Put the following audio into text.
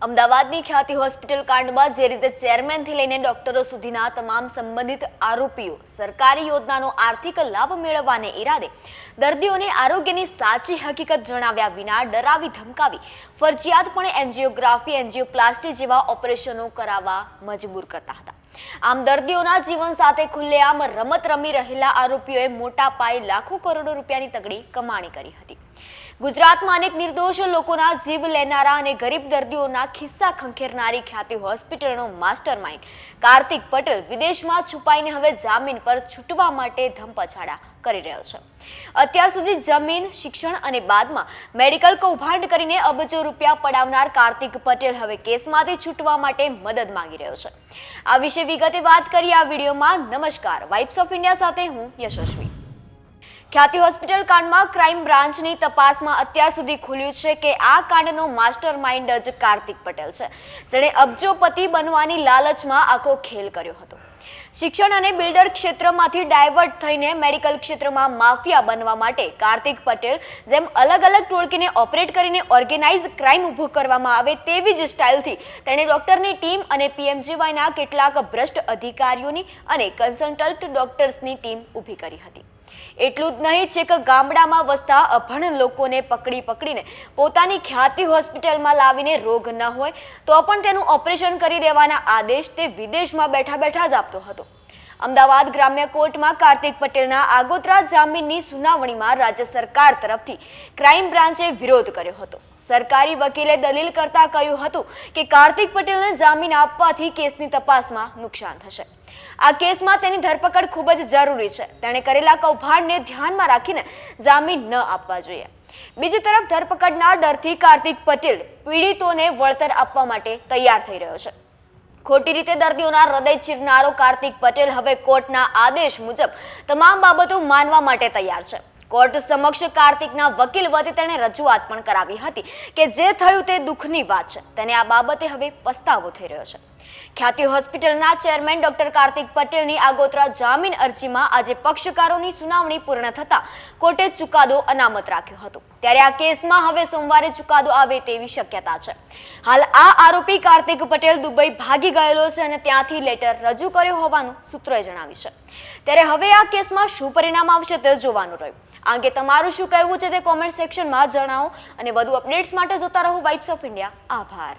અમદાવાદની ખ્યાતિ હોસ્પિટલ કાંડમાં જે રીતે ચેરમેનથી લઈને ડોક્ટરો સુધીના તમામ સંબંધિત આરોપીઓ સરકારી યોજનાનો આર્થિક લાભ મેળવવાને ઈરાદે દર્દીઓને આરોગ્યની સાચી હકીકત જણાવ્યા વિના ડરાવી ધમકાવી ફરજિયાતપણે એન્જિયોગ્રાફી એન્જિયોપ્લાસ્ટી જેવા ઓપરેશનો કરાવવા મજબૂર કરતા હતા। આમ દર્દીઓના જીવન સાથે ખુલ્લેઆમ રમત રમી રહેલા આરોપીઓએ મોટા પાયે લાખો કરોડો રૂપિયાની તગડી કમાણી કરી હતી। ગુજરાતમાં અનેક નિર્દોષ લોકોના જીવ લેનારા અને ગરીબ દર્દીઓના ખિસ્સા ખંખેરનારી ખ્યાતિ હોસ્પિટલનો માસ્ટર માઇન્ડ કાર્તિક પટેલ વિદેશમાં છુપાઈને હવે જામીન પર છૂટવા માટે ધમપછાડા કરી રહ્યો છે। અત્યાર સુધી જમીન, શિક્ષણ અને બાદમાં મેડિકલ કૌભાંડ કરીને અબજો રૂપિયા પડાવનાર કાર્તિક પટેલ હવે કેસમાંથી છૂટવા માટે મદદ માંગી રહ્યો છે। આ વિશે વિગતે વાત કરી આ વિડીયોમાં। નમસ્કાર, વાઇબ્સ ઓફ ઇન્ડિયા સાથે હું યશસ્વી। ખ્યાતિ હોસ્પિટલ કાંડમાં ક્રાઇમ બ્રાન્ચની તપાસમાં અત્યાર સુધી ખુલ્યું છે કે આ કાંડનો માસ્ટર માઇન્ડ જ કાર્તિક પટેલ છે, જેણે અબજોપતિ બનવાની લાલચમાં આખો ખેલ કર્યો હતો। શિક્ષણ અને બિલ્ડર ક્ષેત્રમાંથી ડાયવર્ટ થઈને મેડિકલ ક્ષેત્રમાં માફિયા બનવા માટે કાર્તિક પટેલ જેમ અલગ અલગ ટોળકીને ઓપરેટ કરીને ઓર્ગેનાઇઝ ક્રાઇમ ઊભું કરવામાં આવે તેવી જ સ્ટાઇલથી તેણે ડોક્ટરની ટીમ અને પીએમજીવાયના કેટલાક ભ્રષ્ટ અધિકારીઓની અને કન્સલ્ટન્ટ ડોક્ટર્સની ટીમ ઊભી કરી હતી। એટલું જ નહીં છે કે ગામડામાં વસતા અભણ લોકોને પકડીને પોતાની ખ્યાતિ હોસ્પિટલમાં લાવીને રોગ ન હોય તો પણ તેનું ઓપરેશન કરી દેવાના આદેશ તે વિદેશમાં બેઠા જ આપતો હતો। અમદાવાદ ગ્રામ્ય કોર્ટમાં કાર્તિક પટેલના આગોતરા જામીનની સુનાવણીમાં રાજ્ય સરકાર તરફથી ક્રાઇમ બ્રાન્ચે વિરોધ કર્યો હતો। સરકારી વકીલે દલીલ કરતા કહ્યું હતું કે કાર્તિક પટેલને જામીન આપવાથી કેસની તપાસમાં નુકસાન થશે। આ કેસમાં તેની ધરપકડ ખૂબ જ જરૂરી છે। તેણે કરેલા કૌભાંડને ધ્યાનમાં રાખીને જામીન ન આપવા જોઈએ। બીજી તરફ ધરપકડના ડરથી કાર્તિક પટેલ પીડિતોને વળતર આપવા માટે તૈયાર થઈ રહ્યો છે। ખોટી રીતે દર્દીઓના હૃદય ચીરનારો કાર્તિક પટેલ હવે કોર્ટના આદેશ મુજબ તમામ બાબતો માનવા માટે તૈયાર છે। કોર્ટ સમક્ષ કાર્તિકના વકીલ વતી તેણે રજૂઆત પણ કરાવી હતી કે જે થયું તે દુઃખની વાત છે। તેને આ બાબતે હવે પસ્તાવો થઈ રહ્યો છે। ખ્યાતિ હોસ્પિટલના ચેરમેન ડોક્ટર કાર્તિક પટેલની આગોતરા જામીન અરજીમાં આજે પક્ષકારોની સુનાવણી પૂર્ણ થતા કોર્ટે ચુકાદો અનામત રાખ્યો હતો। ત્યારે આ કેસમાં હવે સોમવારે ચુકાદો આવે તેવી શક્યતા છે। હાલ આ આરોપી કાર્તિક પટેલ દુબઈ ભાગી ગયેલો છે અને ત્યાંથી લેટર રજૂ કર્યો હોવાનું સૂત્રોએ જણાવ્યું છે। ત્યારે હવે આ કેસમાં શું પરિણામ આવશે તે જોવાનું રહ્યું। આ અંગે તમારું શું કહેવું છે તે કોમેન્ટ સેક્શનમાં જણાવો અને વધુ અપડેટ્સ માટે જોતા રહો વાઇબ્સ ઓફ ઇન્ડિયા। આભાર।